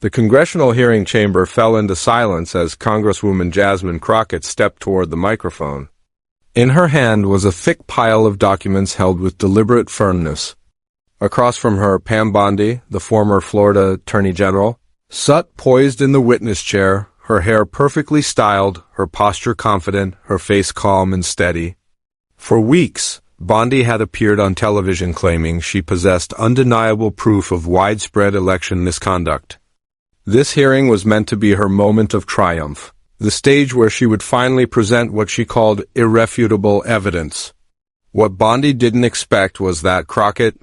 The congressional hearing chamber fell into silence as Congresswoman Jasmine Crockett stepped toward the microphone. In her hand was a thick pile of documents held with deliberate firmness. Across from her, Pam Bondi, the former Florida Attorney General, sat poised in the witness chair, her hair perfectly styled, her posture confident, her face calm and steady. For weeks, Bondi had appeared on television claiming she possessed undeniable proof of widespread election misconduct. This hearing was meant to be her moment of triumph, the stage where she would finally present what she called irrefutable evidence. What Bondi didn't expect was that Crockett,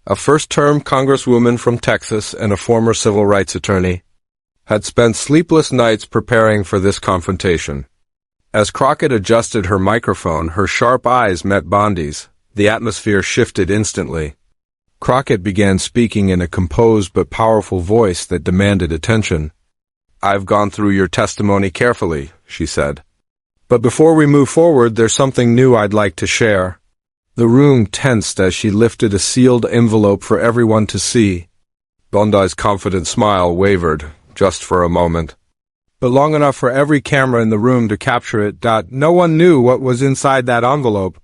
a first-term congresswoman from Texas and a former civil rights attorney, had spent sleepless nights preparing for this confrontation. As Crockett adjusted her microphone, her sharp eyes met Bondi's. The atmosphere shifted instantly. Crockett began speaking in a composed but powerful voice that demanded attention. "I've gone through your testimony carefully," she said. "But before we move forward, there's something new I'd like to share." The room tensed as she lifted a sealed envelope for everyone to see. Bondi's confident smile wavered, just for a moment, but long enough for every camera in the room to capture it. No one knew what was inside that envelope.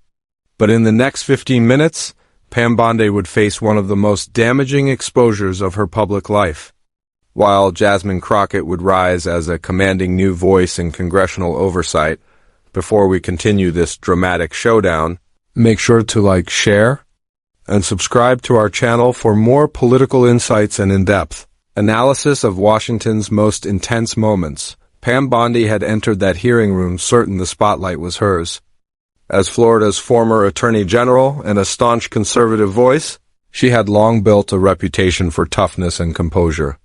But in the next 15 minutes, Pam Bondi would face one of the most damaging exposures of her public life. While Jasmine Crockett would rise as a commanding new voice in congressional oversight, before we continue this dramatic showdown, make sure to share, and subscribe to our channel for more political insights and in-depth analysis of Washington's most intense moments. Pam Bondi had entered that hearing room certain the spotlight was hers. As Florida's former Attorney General and a staunch conservative voice, she had long built a reputation for toughness and composure.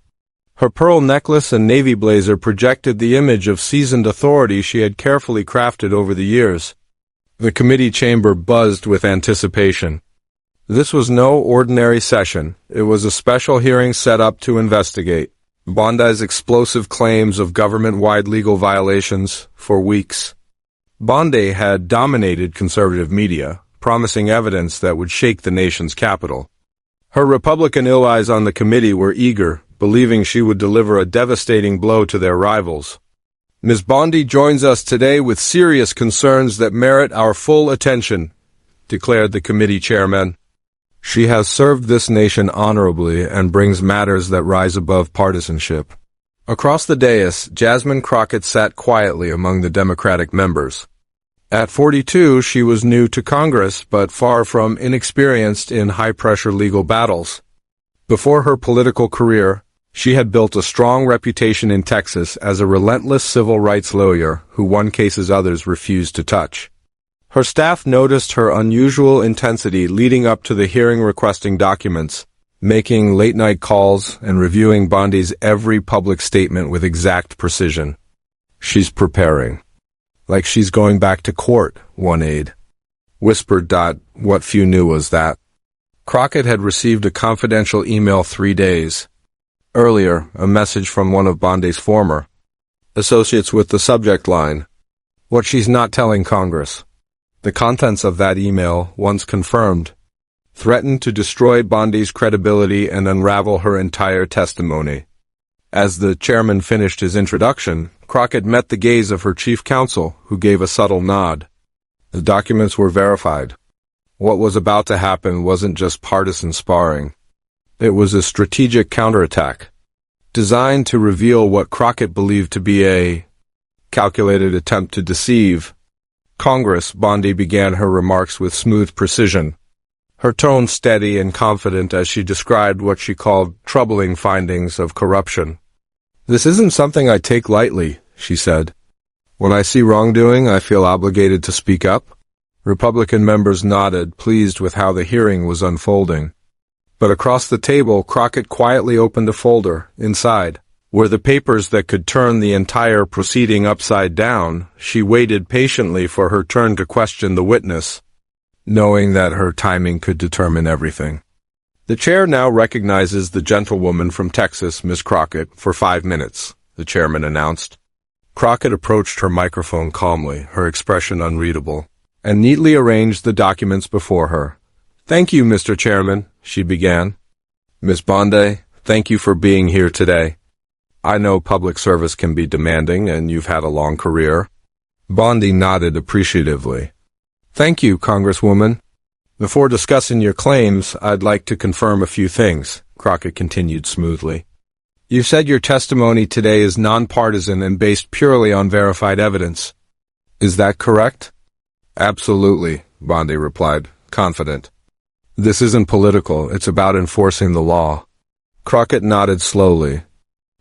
Her pearl necklace and navy blazer projected the image of seasoned authority she had carefully crafted over the years. The committee chamber buzzed with anticipation. This was no ordinary session. It was a special hearing set up to investigate Bondi's explosive claims of government-wide legal violations for weeks. Bondi had dominated conservative media, promising evidence that would shake the nation's capital. Her Republican allies on the committee were eager, believing she would deliver a devastating blow to their rivals. Ms. Bondi joins us today with serious concerns that merit our full attention, declared the committee chairman. She has served this nation honorably and brings matters that rise above partisanship. Across the dais, Jasmine Crockett sat quietly among the Democratic members. At 42, she was new to Congress, but far from inexperienced in high-pressure legal battles. Before her political career, she had built a strong reputation in Texas as a relentless civil rights lawyer who won cases others refused to touch. Her staff noticed her unusual intensity leading up to the hearing, requesting documents, making late-night calls, and reviewing Bondi's every public statement with exact precision. "She's preparing. Like she's going back to court," one aide whispered. What few knew was that Crockett had received a confidential email 3 days earlier, a message from one of Bondi's former associates with the subject line, "What she's not telling Congress." The contents of that email, once confirmed, threatened to destroy Bondi's credibility and unravel her entire testimony. As the chairman finished his introduction, Crockett met the gaze of her chief counsel, who gave a subtle nod. The documents were verified. What was about to happen wasn't just partisan sparring. It was a strategic counterattack, designed to reveal what Crockett believed to be a calculated attempt to deceive Congress. Bondi began her remarks with smooth precision, her tone steady and confident as she described what she called troubling findings of corruption. "This isn't something I take lightly," she said. "When I see wrongdoing, I feel obligated to speak up." Republican members nodded, pleased with how the hearing was unfolding. But across the table, Crockett quietly opened a folder. Inside were the papers that could turn the entire proceeding upside down. She waited patiently for her turn to question the witness, knowing that her timing could determine everything. "The chair now recognizes the gentlewoman from Texas, Ms. Crockett, for 5 minutes, the chairman announced. Crockett approached her microphone calmly, her expression unreadable, and neatly arranged the documents before her. "Thank you, Mr. Chairman," she began. "Ms. Bondi, thank you for being here today." I know public service can be demanding, and you've had a long career. Bondi nodded appreciatively. Thank you, Congresswoman. Before discussing your claims, I'd like to confirm a few things, Crockett continued smoothly. You said your testimony today is nonpartisan and based purely on verified evidence. Is that correct? Absolutely, Bondi replied, confident. This isn't political, it's about enforcing the law. Crockett nodded slowly.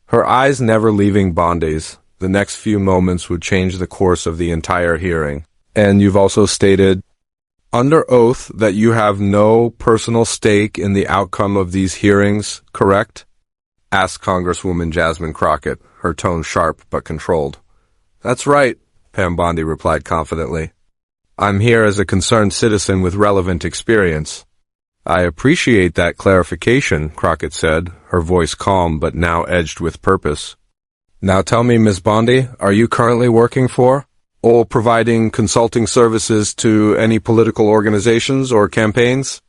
Her eyes never leaving Bondi's. The next few moments would change the course of the entire hearing. And you've also stated, under oath, that you have no personal stake in the outcome of these hearings, correct? Asked Congresswoman Jasmine Crockett, her tone sharp but controlled. That's right, Pam Bondi replied confidently. I'm here as a concerned citizen with relevant experience. I appreciate that clarification, Crockett said, her voice calm but now edged with purpose. Now tell me, Ms. Bondi, are you currently working for, or providing consulting services to any political organizations or campaigns?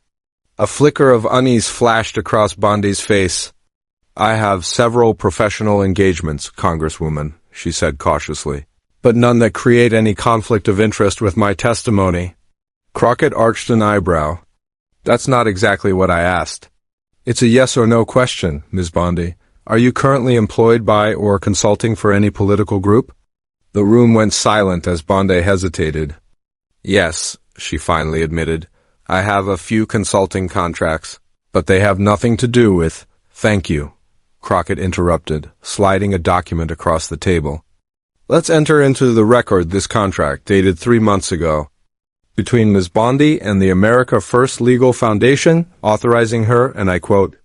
A flicker of unease flashed across Bondi's face. I have several professional engagements, Congresswoman, she said cautiously, but none that create any conflict of interest with my testimony. Crockett arched an eyebrow. That's not exactly what I asked. It's a yes or no question, Ms. Bondi. Are you currently employed by or consulting for any political group? The room went silent as Bondi hesitated. Yes, she finally admitted. I have a few consulting contracts, but they have nothing to do with— Thank you, Crockett interrupted, sliding a document across the table. Let's enter into the record this contract, dated 3 months ago, between Ms. Bondi and the America First Legal Foundation, authorizing her, and I quote,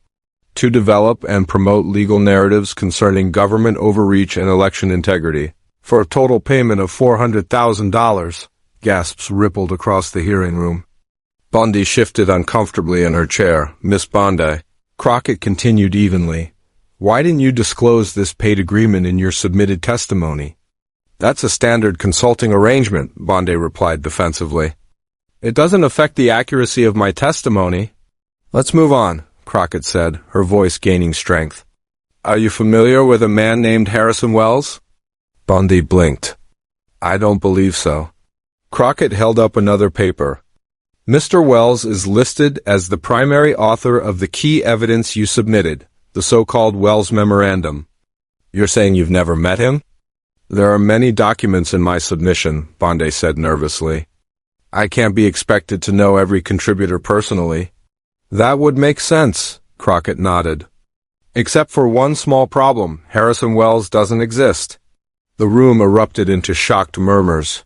to develop and promote legal narratives concerning government overreach and election integrity, for a total payment of $400,000, gasps rippled across the hearing room. Bondi shifted uncomfortably in her chair. Miss Bondi, Crockett continued evenly, why didn't you disclose this paid agreement in your submitted testimony? That's a standard consulting arrangement, Bondi replied defensively. It doesn't affect the accuracy of my testimony. Let's move on, Crockett said, her voice gaining strength. Are you familiar with a man named Harrison Wells? Bondi blinked. I don't believe so. Crockett held up another paper. Mr. Wells is listed as the primary author of the key evidence you submitted, the so-called Wells Memorandum. You're saying you've never met him? There are many documents in my submission, Bondi said nervously. I can't be expected to know every contributor personally. That would make sense, Crockett nodded. Except for one small problem, Harrison Wells doesn't exist. The room erupted into shocked murmurs.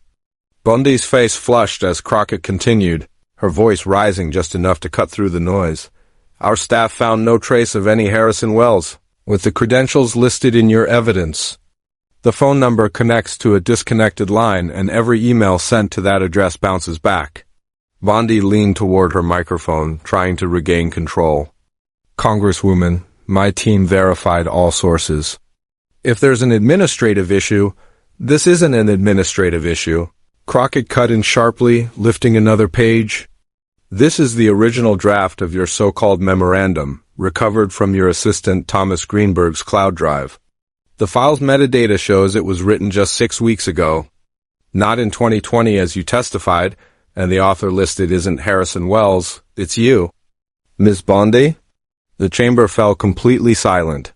Bondi's face flushed as Crockett continued, her voice rising just enough to cut through the noise. Our staff found no trace of any Harrison Wells, with the credentials listed in your evidence. The phone number connects to a disconnected line, and every email sent to that address bounces back. Bondi leaned toward her microphone, trying to regain control. Congresswoman, my team verified all sources. If there's an administrative issue, this isn't an administrative issue. Crockett cut in sharply, lifting another page. This is the original draft of your so-called memorandum, recovered from your assistant Thomas Greenberg's cloud drive. The file's metadata shows it was written just 6 weeks ago. Not in 2020 as you testified, and the author listed isn't Harrison Wells, it's you. Ms. Bondi? The chamber fell completely silent.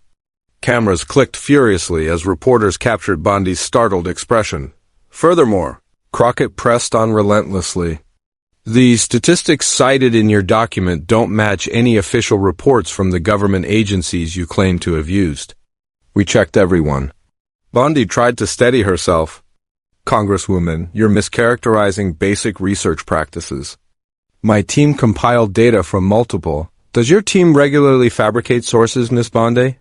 Cameras clicked furiously as reporters captured Bondi's startled expression. Furthermore, Crockett pressed on relentlessly. The statistics cited in your document don't match any official reports from the government agencies you claim to have used. We checked everyone. Bondi tried to steady herself. Congresswoman, you're mischaracterizing basic research practices. My team compiled data from multiple. Does your team regularly fabricate sources, Miss Bondi?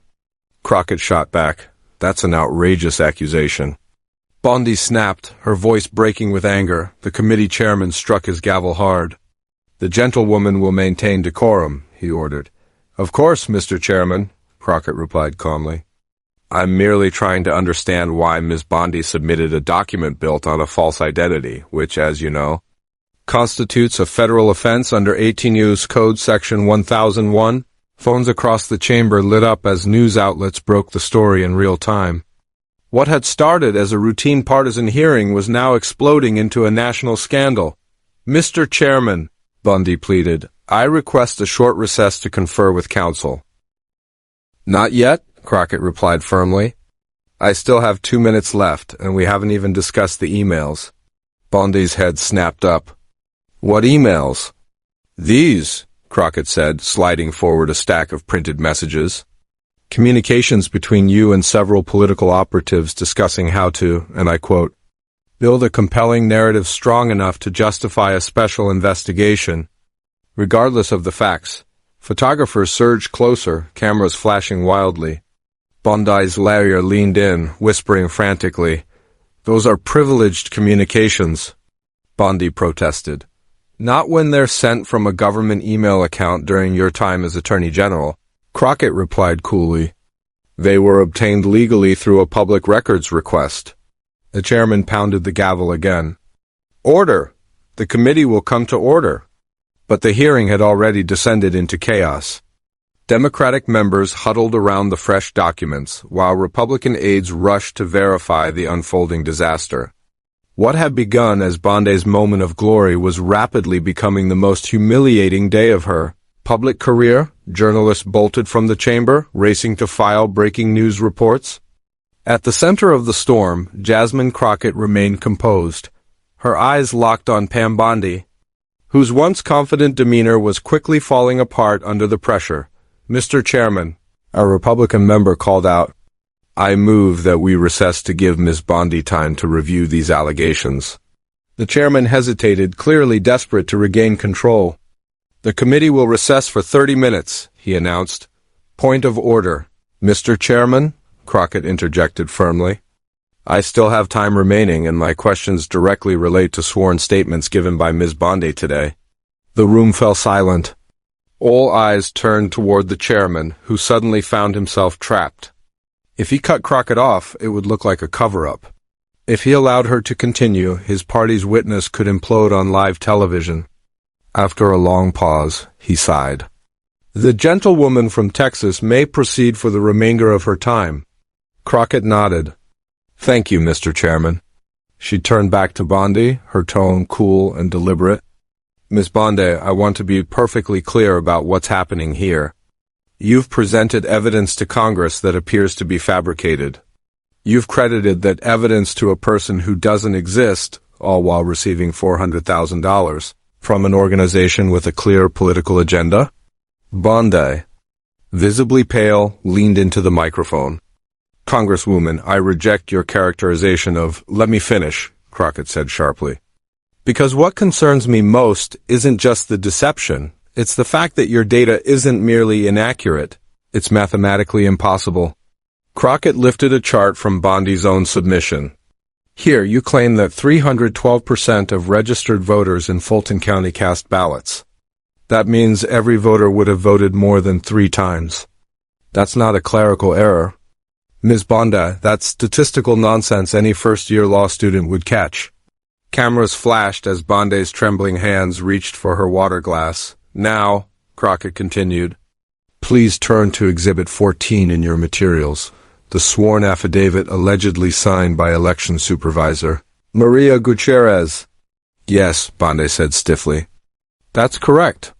Crockett shot back. That's an outrageous accusation. Bondi snapped, her voice breaking with anger. The committee chairman struck his gavel hard. The gentlewoman will maintain decorum, he ordered. Of course, Mr. Chairman, Crockett replied calmly. I'm merely trying to understand why Ms. Bondi submitted a document built on a false identity, which, as you know, constitutes a federal offense under 18 U.S. Code Section 1001. Phones across the chamber lit up as news outlets broke the story in real time. What had started as a routine partisan hearing was now exploding into a national scandal. "Mr. Chairman," Bondi pleaded, "I request a short recess to confer with counsel." "Not yet," Crockett replied firmly. "I still have 2 minutes left, and we haven't even discussed the emails." Bondi's head snapped up. "What emails?" "These," Crockett said, sliding forward a stack of printed messages. "Communications between you and several political operatives discussing how to, and I quote, build a compelling narrative strong enough to justify a special investigation. Regardless of the facts." Photographers surged closer, cameras flashing wildly. Bondi's lawyer leaned in, whispering frantically, "Those are privileged communications." Bondi protested. "Not when they're sent from a government email account during your time as Attorney General," Crockett replied coolly. "They were obtained legally through a public records request." The chairman pounded the gavel again. "Order! The committee will come to order." But the hearing had already descended into chaos. Democratic members huddled around the fresh documents, while Republican aides rushed to verify the unfolding disaster. What had begun as Bondi's moment of glory was rapidly becoming the most humiliating day of her public career. Journalists bolted from the chamber, racing to file breaking news reports. At the center of the storm, Jasmine Crockett remained composed, her eyes locked on Pam Bondi, whose once confident demeanor was quickly falling apart under the pressure. "Mr. Chairman," a Republican member called out, "I move that we recess to give Ms. Bondi time to review these allegations." The chairman hesitated, clearly desperate to regain control. "The committee will recess for 30 minutes, he announced. "Point of order." "Mr. Chairman," Crockett interjected firmly, "I still have time remaining, and my questions directly relate to sworn statements given by Ms. Bondi today." The room fell silent. All eyes turned toward the chairman, who suddenly found himself trapped. If he cut Crockett off, it would look like a cover-up. If he allowed her to continue, his party's witness could implode on live television. After a long pause, he sighed. "The gentlewoman from Texas may proceed for the remainder of her time." Crockett nodded. "Thank you, Mr. Chairman." She turned back to Bondi, her tone cool and deliberate. "Miss Bondi, I want to be perfectly clear about what's happening here. You've presented evidence to Congress that appears to be fabricated. You've credited that evidence to a person who doesn't exist, all while receiving $400,000 from an organization with a clear political agenda." Bondi, visibly pale, leaned into the microphone. "Congresswoman, I reject your characterization of—" "Let me finish," Crockett said sharply. "Because what concerns me most isn't just the deception. It's the fact that your data isn't merely inaccurate. It's mathematically impossible." Crockett lifted a chart from Bondi's own submission. "Here, you claim that 312% of registered voters in Fulton County cast ballots. That means every voter would have voted more than 3 times. That's not a clerical error. Ms. Bondi, that's statistical nonsense any first-year law student would catch." Cameras flashed as Bondi's trembling hands reached for her water glass. "Now," Crockett continued, "please turn to Exhibit 14 in your materials, the sworn affidavit allegedly signed by Election Supervisor Maria Gutierrez." "Yes," Bondi said stiffly. "That's correct."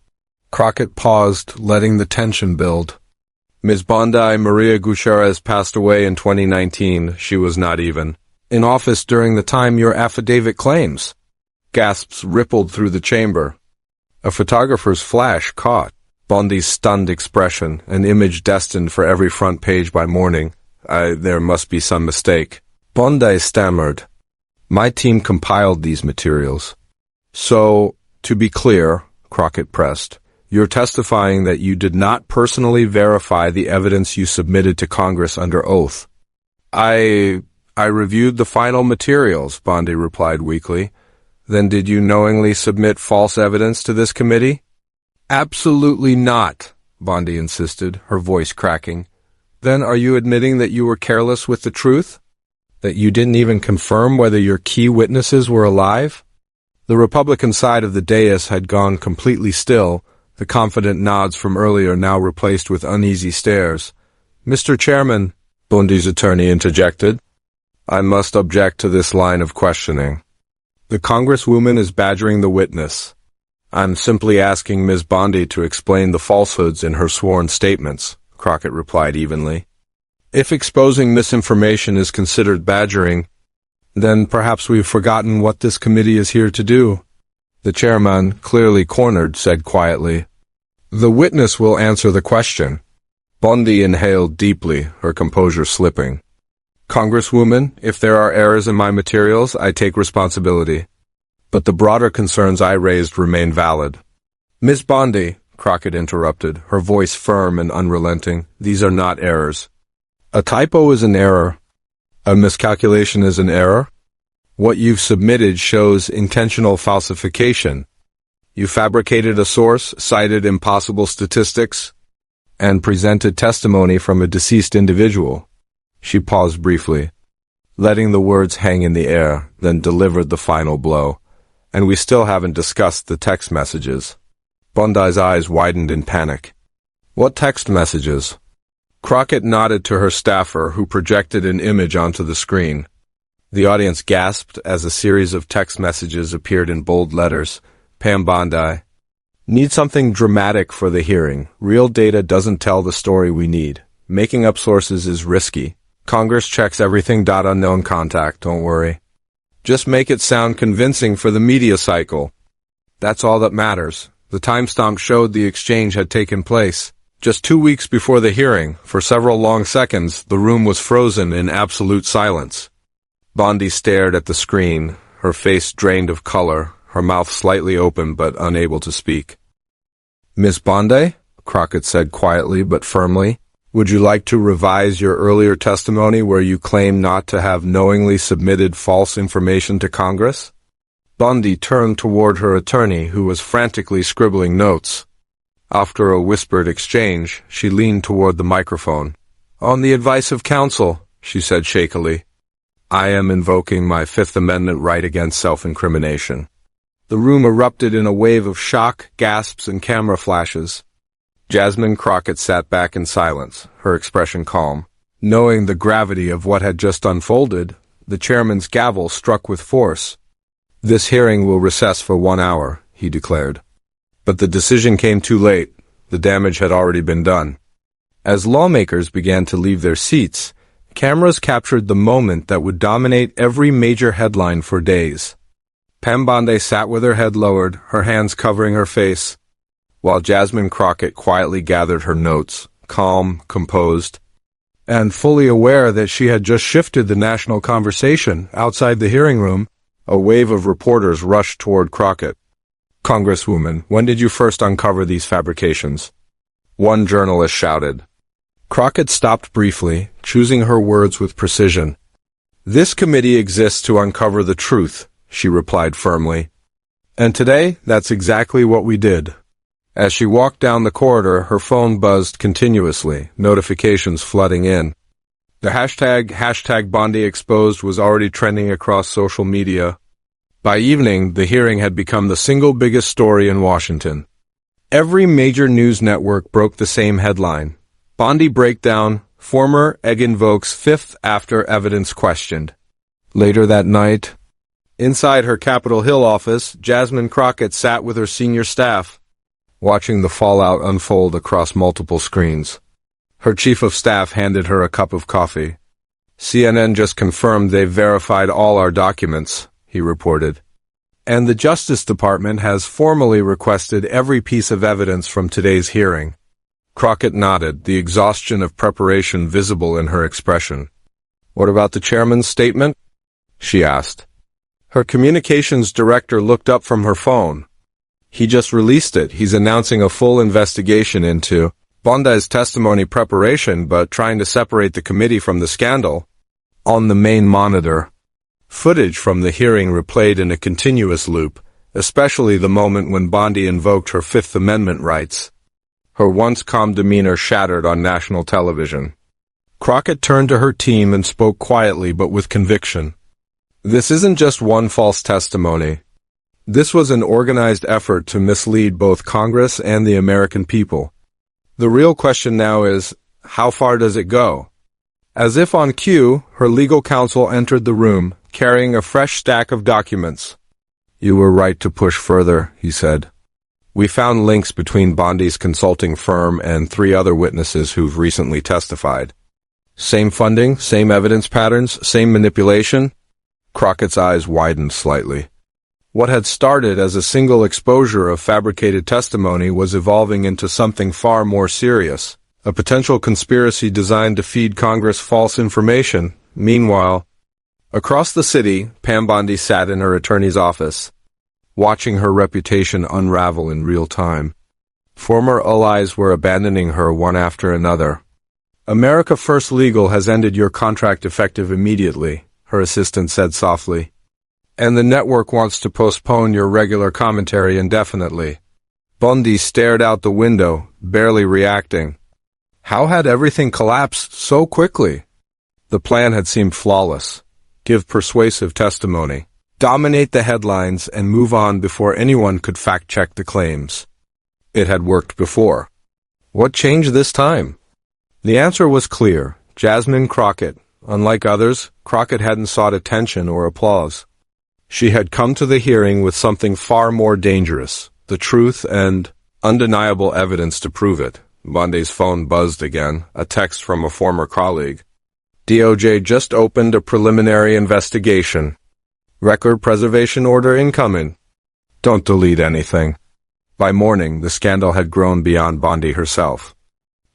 Crockett paused, letting the tension build. "Ms. Bondi, Maria Gutierrez passed away in 2019. She was not even in office during the time your affidavit claims." Gasps rippled through the chamber. A photographer's flash caught Bondi's stunned expression, an image destined for every front page by morning. There must be some mistake." Bondi stammered. "My team compiled these materials." "So, to be clear," Crockett pressed, "you're testifying that you did not personally verify the evidence you submitted to Congress under oath." I reviewed the final materials," Bondi replied weakly. "Then did you knowingly submit false evidence to this committee?" "Absolutely not," Bondi insisted, her voice cracking. "Then are you admitting that you were careless with the truth? That you didn't even confirm whether your key witnesses were alive?" The Republican side of the dais had gone completely still, the confident nods from earlier now replaced with uneasy stares. "Mr. Chairman," Bondi's attorney interjected, "I must object to this line of questioning. The Congresswoman is badgering the witness. I'm simply asking Ms. Bondi to explain the falsehoods in her sworn statements," Crockett replied evenly. "If exposing misinformation is considered badgering, then perhaps we've forgotten what this committee is here to do," the chairman, clearly cornered, said quietly. "The witness will answer the question." Bondi inhaled deeply, her composure slipping. "Congresswoman, if there are errors in my materials, I take responsibility. But the broader concerns I raised remain valid." "Ms. Bondi," Crockett interrupted, her voice firm and unrelenting, "these are not errors. A typo is an error. A miscalculation is an error. What you've submitted shows intentional falsification. You fabricated a source, cited impossible statistics, and presented testimony from a deceased individual." She paused briefly, letting the words hang in the air, then delivered the final blow. "And we still haven't discussed the text messages." Bondi's eyes widened in panic. "What text messages?" Crockett nodded to her staffer, who projected an image onto the screen. The audience gasped as a series of text messages appeared in bold letters. Pam Bondi. "Need something dramatic for the hearing. Real data doesn't tell the story we need. Making up sources is risky. Congress checks everything. Unknown contact, don't worry. Just make it sound convincing for the media cycle. That's all that matters." The timestamp showed the exchange had taken place just 2 weeks before the hearing. For several long seconds, the room was frozen in absolute silence. Bondi stared at the screen, her face drained of color, her mouth slightly open but unable to speak. "Miss Bondi," Crockett said quietly but firmly, "would you like to revise your earlier testimony where you claim not to have knowingly submitted false information to Congress?" Bondi turned toward her attorney, who was frantically scribbling notes. After a whispered exchange, she leaned toward the microphone. "On the advice of counsel," she said shakily, "I am invoking my Fifth Amendment right against self-incrimination." The room erupted in a wave of shock, gasps, and camera flashes. Jasmine Crockett sat back in silence, her expression calm. Knowing the gravity of what had just unfolded, the chairman's gavel struck with force. "This hearing will recess for 1 hour," he declared. But the decision came too late. The damage had already been done. As lawmakers began to leave their seats, cameras captured the moment that would dominate every major headline for days. Pam Bondi sat with her head lowered, her hands covering her face, while Jasmine Crockett quietly gathered her notes, calm, composed, and fully aware that she had just shifted the national conversation. Outside the hearing room, a wave of reporters rushed toward Crockett. "Congresswoman, when did you first uncover these fabrications?" one journalist shouted. Crockett stopped briefly, choosing her words with precision. "This committee exists to uncover the truth," she replied firmly. "And today, that's exactly what we did." As she walked down the corridor, her phone buzzed continuously, notifications flooding in. The hashtag Bondi Exposed was already trending across social media. By evening, the hearing had become the single biggest story in Washington. Every major news network broke the same headline: Bondi breakdown, former egg invokes fifth after evidence questioned. Later that night, inside her Capitol Hill office, Jasmine Crockett sat with her senior staff, watching the fallout unfold across multiple screens. Her chief of staff handed her a cup of coffee. "CNN just confirmed they've verified all our documents," he reported. "And the Justice Department has formally requested every piece of evidence from today's hearing." Crockett nodded, the exhaustion of preparation visible in her expression. "What about the chairman's statement?" she asked. Her communications director looked up from her phone. "He just released it. He's announcing a full investigation into Bondi's testimony preparation, but trying to separate the committee from the scandal." On the main monitor, footage from the hearing replayed in a continuous loop, especially the moment when Bondi invoked her Fifth Amendment rights. Her once calm demeanor shattered on national television. Crockett turned to her team and spoke quietly but with conviction. "This isn't just one false testimony. This was an organized effort to mislead both Congress and the American people. The real question now is, how far does it go? As if on cue, her legal counsel entered the room, carrying a fresh stack of documents. "You were right to push further," he said. "We found links between Bondi's consulting firm and 3 other witnesses who've recently testified. Same funding, same evidence patterns, same manipulation." Crockett's eyes widened slightly. What had started as a single exposure of fabricated testimony was evolving into something far more serious, a potential conspiracy designed to feed Congress false information. Meanwhile, across the city, Pam Bondi sat in her attorney's office, watching her reputation unravel in real time. Former allies were abandoning her one after another. "America First Legal has ended your contract effective immediately," her assistant said softly. "And the network wants to postpone your regular commentary indefinitely." Bondi stared out the window, barely reacting. How had everything collapsed so quickly? The plan had seemed flawless. Give persuasive testimony, dominate the headlines, and move on before anyone could fact-check the claims. It had worked before. What changed this time? The answer was clear. Jasmine Crockett. Unlike others, Crockett hadn't sought attention or applause. She had come to the hearing with something far more dangerous, the truth and undeniable evidence to prove it. Bondi's phone buzzed again, a text from a former colleague. "DOJ just opened a preliminary investigation. Record preservation order incoming. Don't delete anything." By morning, the scandal had grown beyond Bondi herself.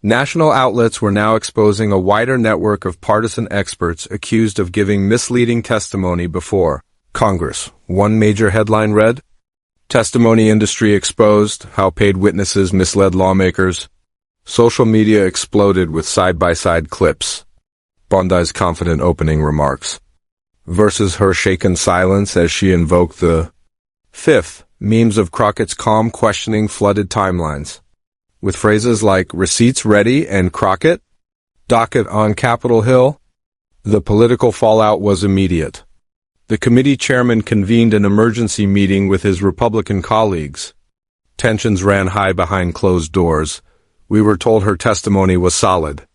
National outlets were now exposing a wider network of partisan experts accused of giving misleading testimony before Congress. One major headline read, "Testimony industry exposed, how paid witnesses misled lawmakers." Social media exploded with side-by-side clips. Bondi's confident opening remarks versus her shaken silence as she invoked the fifth. Memes of Crockett's calm questioning flooded timelines, with phrases like "receipts ready" and "Crockett? Docket on Capitol Hill." The political fallout was immediate. The committee chairman convened an emergency meeting with his Republican colleagues. Tensions ran high behind closed doors. "We were told her testimony was solid."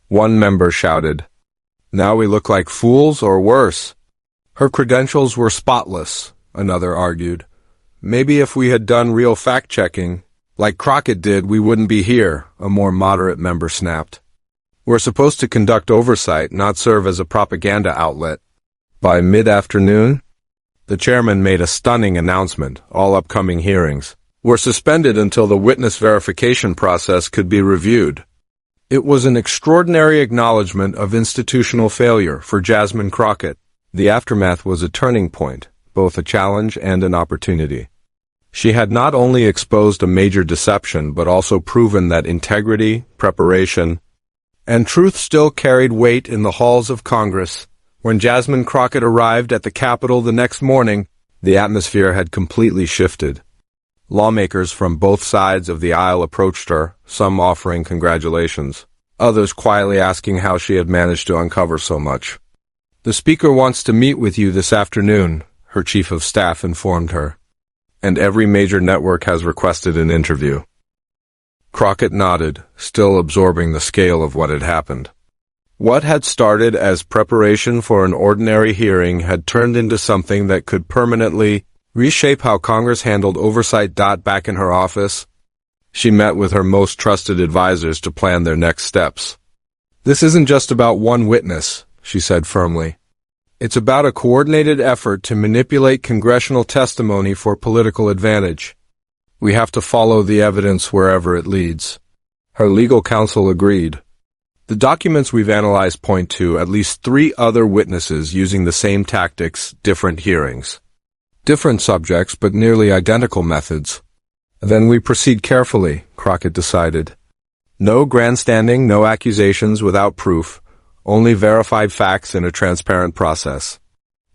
One member shouted, "Now we look like fools or worse." "Her credentials were spotless," another argued. "Maybe if we had done real fact-checking, like Crockett did, we wouldn't be here," a more moderate member snapped. "We're supposed to conduct oversight, not serve as a propaganda outlet." By mid-afternoon, the chairman made a stunning announcement: all upcoming hearings were suspended until the witness verification process could be reviewed. It was an extraordinary acknowledgement of institutional failure for Jasmine Crockett. The aftermath was a turning point, both a challenge and an opportunity. She had not only exposed a major deception, but also proven that integrity, preparation, and truth still carried weight in the halls of Congress. When Jasmine Crockett arrived at the Capitol the next morning, the atmosphere had completely shifted. Lawmakers from both sides of the aisle approached her, some offering congratulations, others quietly asking how she had managed to uncover so much. "The Speaker wants to meet with you this afternoon," her chief of staff informed her. "And every major network has requested an interview." Crockett nodded, still absorbing the scale of what had happened. What had started as preparation for an ordinary hearing had turned into something that could permanently reshape how Congress handled oversight. Back in her office, she met with her most trusted advisors to plan their next steps. "This isn't just about one witness," she said firmly. "It's about a coordinated effort to manipulate congressional testimony for political advantage. We have to follow the evidence wherever it leads." Her legal counsel agreed. "The documents we've analyzed point to at least 3 other witnesses using the same tactics, different hearings. Different subjects, but nearly identical methods." "Then we proceed carefully," Crockett decided. "No grandstanding, no accusations without proof, only verified facts in a transparent process."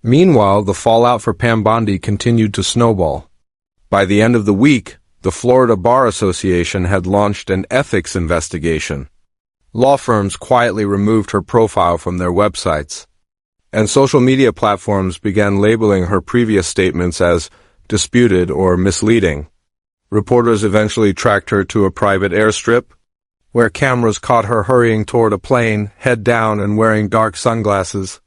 Meanwhile, the fallout for Pam Bondi continued to snowball. By the end of the week, the Florida Bar Association had launched an ethics investigation. Law firms quietly removed her profile from their websites, and social media platforms began labeling her previous statements as disputed, or misleading. Reporters eventually tracked her to a private airstrip, where cameras caught her hurrying toward a plane, head down and wearing dark sunglasses.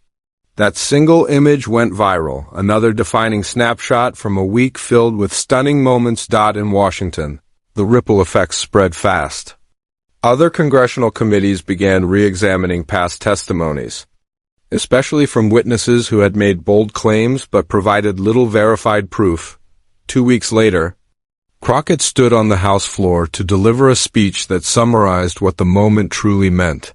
That single image went viral, another defining snapshot from a week filled with stunning moments. In Washington, the ripple effects spread fast. Other congressional committees began re-examining past testimonies, especially from witnesses who had made bold claims but provided little verified proof. 2 weeks later, Crockett stood on the House floor to deliver a speech that summarized what the moment truly meant.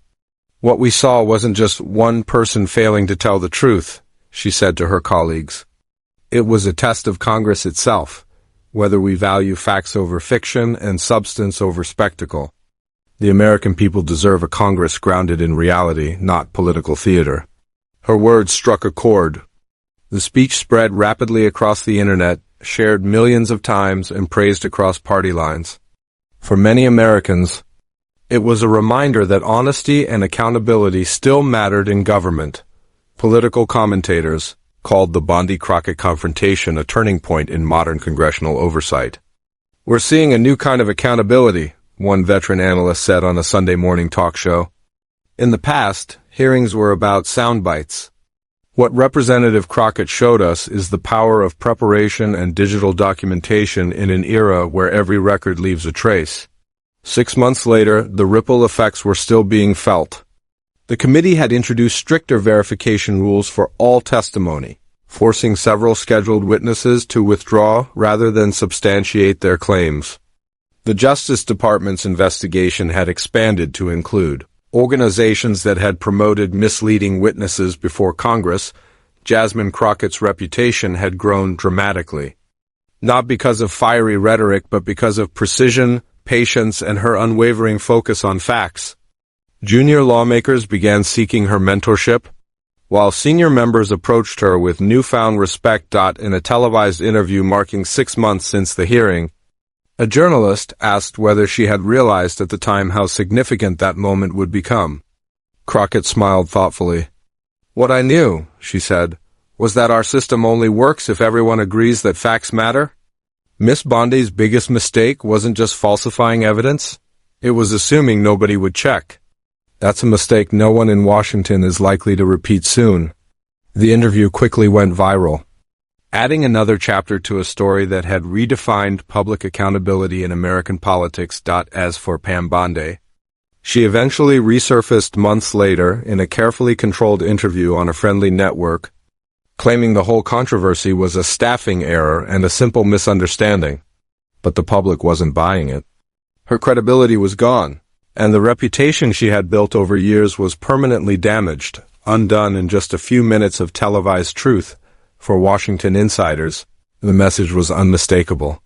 "What we saw wasn't just one person failing to tell the truth," she said to her colleagues. "It was a test of Congress itself, whether we value facts over fiction and substance over spectacle. The American people deserve a Congress grounded in reality, not political theater." Her words struck a chord. The speech spread rapidly across the internet, shared millions of times, and praised across party lines. For many Americans, it was a reminder that honesty and accountability still mattered in government. Political commentators called the Bondi-Crockett confrontation a turning point in modern congressional oversight. "We're seeing a new kind of accountability," one veteran analyst said on a Sunday morning talk show. "In the past, hearings were about sound bites. What Representative Crockett showed us is the power of preparation and digital documentation in an era where every record leaves a trace." 6 months later, the ripple effects were still being felt. The committee had introduced stricter verification rules for all testimony, forcing several scheduled witnesses to withdraw rather than substantiate their claims. The Justice Department's investigation had expanded to include organizations that had promoted misleading witnesses before Congress. Jasmine Crockett's reputation had grown dramatically, not because of fiery rhetoric but because of precision, patience, and her unwavering focus on facts. Junior lawmakers began seeking her mentorship, while senior members approached her with newfound respect. In a televised interview marking 6 months since the hearing, a journalist asked whether she had realized at the time how significant that moment would become. Crockett smiled thoughtfully. "What I knew," she said, "was that our system only works if everyone agrees that facts matter." Miss Bondi's biggest mistake wasn't just falsifying evidence, it was assuming nobody would check. That's a mistake no one in Washington is likely to repeat soon. The interview quickly went viral, adding another chapter to a story that had redefined public accountability in American politics. As for Pam Bondi, she eventually resurfaced months later in a carefully controlled interview on a friendly network, claiming the whole controversy was a staffing error and a simple misunderstanding. But the public wasn't buying it. Her credibility was gone, and the reputation she had built over years was permanently damaged, undone in just a few minutes of televised truth. For Washington insiders, the message was unmistakable.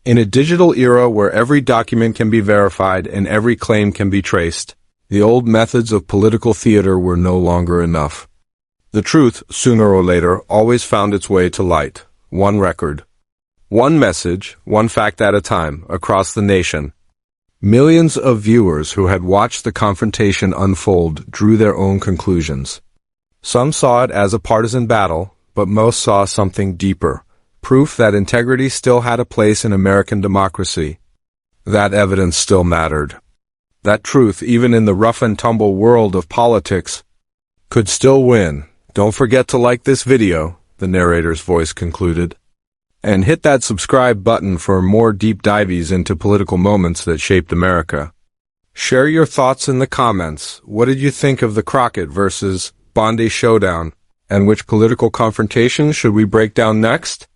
In a digital era where every document can be verified and every claim can be traced, the old methods of political theater were no longer enough. The truth, sooner or later, always found its way to light. One record, one message, one fact at a time, across the nation. Millions of viewers who had watched the confrontation unfold drew their own conclusions. Some saw it as a partisan battle, but most saw something deeper, proof that integrity still had a place in American democracy. That evidence still mattered. That truth, even in the rough-and-tumble world of politics, could still win. Don't forget to like this video, the narrator's voice concluded, and hit that subscribe button for more deep dives into political moments that shaped America. Share your thoughts in the comments. What did you think of the Crockett versus Bondi showdown? And which political confrontation should we break down next?